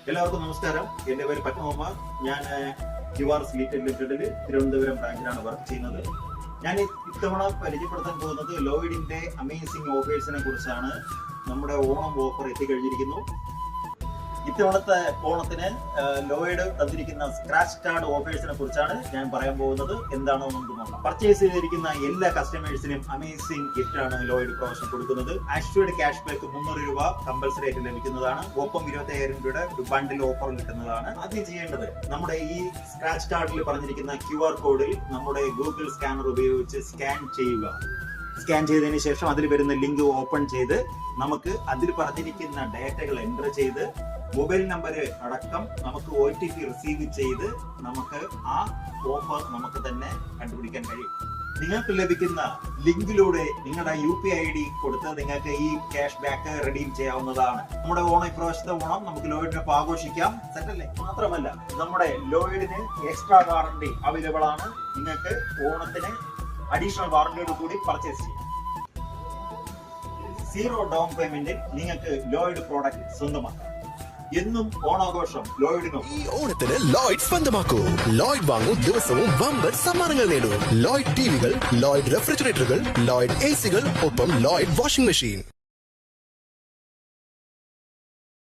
എല്ലാവർക്കും നമസ്കാരം. എന്റെ പേര് പത്മകുമാർ. ഞാൻ QR സ്ലീറ്റ് ലിമിറ്റഡിൽ തിരുവനന്തപുരം ബ്രാഞ്ചിലാണ് വർക്ക് ചെയ്യുന്നത്. ഞാൻ ഇത്തവണ പരിചയപ്പെടുത്താൻ പോകുന്നത് ലോയിഡിന്റെ അമേസിംഗ് ഓഫേഴ്സിനെ കുറിച്ചാണ്. നമ്മുടെ ഓണം ഓഫർ എത്തിക്കഴിഞ്ഞിരിക്കുന്നു. ഇത്തവണത്തെ ഓണത്തിന് ലോയിഡ് തന്നിരിക്കുന്ന സ്ക്രാച്ച് കാർഡ് ഓഫേഴ്സിനെ കുറിച്ചാണ് ഞാൻ പറയാൻ പോകുന്നത്. എന്താണോ നമുക്ക് നോക്കാം. പർച്ചേസ് ചെയ്തിരിക്കുന്ന എല്ലാ കസ്റ്റമേഴ്സിനും അമേസിംഗ് ഗിഫ്റ്റ് ആണ് ലോയിഡ് പ്രൊവൈഡ് കൊടുക്കുന്നത്. ആഷ്വേഡ് ക്യാഷ് ബാക്ക് 300 രൂപ കമ്പൽസറി ആയിട്ട് ലഭിക്കുന്നതാണ്. ഒപ്പം 25,000 രൂപയുടെ ബണ്ടിൽ ഓഫർ കിട്ടുന്നതാണ്. ആദ്യം ചെയ്യേണ്ടത് നമ്മുടെ ഈ സ്ക്രാച്ച് കാർഡിൽ പറഞ്ഞിരിക്കുന്ന QR കോഡിൽ നമ്മുടെ ഗൂഗിൾ സ്കാനർ ഉപയോഗിച്ച് സ്കാൻ ചെയ്യുക. സ്കാൻ ചെയ്തതിനു ശേഷം അതിൽ വരുന്ന ലിങ്ക് ഓപ്പൺ ചെയ്ത് നമുക്ക് അതിൽ പറഞ്ഞിരിക്കുന്ന ഡേറ്റകൾ എൻ്റർ ചെയ്ത് മൊബൈൽ നമ്പർ അടക്കം നമുക്ക് OTP റിസീവ് ചെയ്ത് നമുക്ക് ആ ഓഫർ നമുക്ക് തന്നെ കണ്ടുപിടിക്കാൻ കഴിയും. നിങ്ങൾക്ക് ലഭിക്കുന്ന ലിങ്കിലൂടെ നിങ്ങളുടെ UPI ID കൊടുത്ത് നിങ്ങൾക്ക് ഈ ക്യാഷ് ബാക്ക് റെഡീം ചെയ്യാവുന്നതാണ്. നമ്മുടെ ഓണം ഇപ്രാവശ്യത്തെ ഓണം നമുക്ക് ലോയിഡിനൊപ്പം ആഘോഷിക്കാം. സെറ്റല്ലേ? മാത്രമല്ല നമ്മുടെ ലോയിഡിന് എക്സ്ട്രാ വാറണ്ടി അവൈലബിൾ ആണ്. നിങ്ങൾക്ക് ഓണത്തിന് അഡീഷണൽ വാറണ്ടിയോട് കൂടി പർച്ചേസ് ചെയ്യാം. 0 ഡൗൺ പേയ്മെന്റിൽ നിങ്ങൾക്ക് ലോയിഡ് പ്രോഡക്റ്റ് സ്വന്തമാക്കാം. എന്നും ഓണാഘോഷം ലോയിഡിനും. ഈ ഓണത്തിന് ലോയിഡ് സ്വന്തമാക്കൂ. ലോയിഡ് വാങ്ങൂ, ദിവസവും വമ്പൻ സമ്മാനങ്ങൾ നേടൂ. ലോയിഡ് ടിവികൾ, ലോയിഡ് റെഫ്രിജറേറ്ററുകൾ, ലോയിഡ് AC കൾ, ഒപ്പം ലോയിഡ് വാഷിംഗ് മെഷീൻ.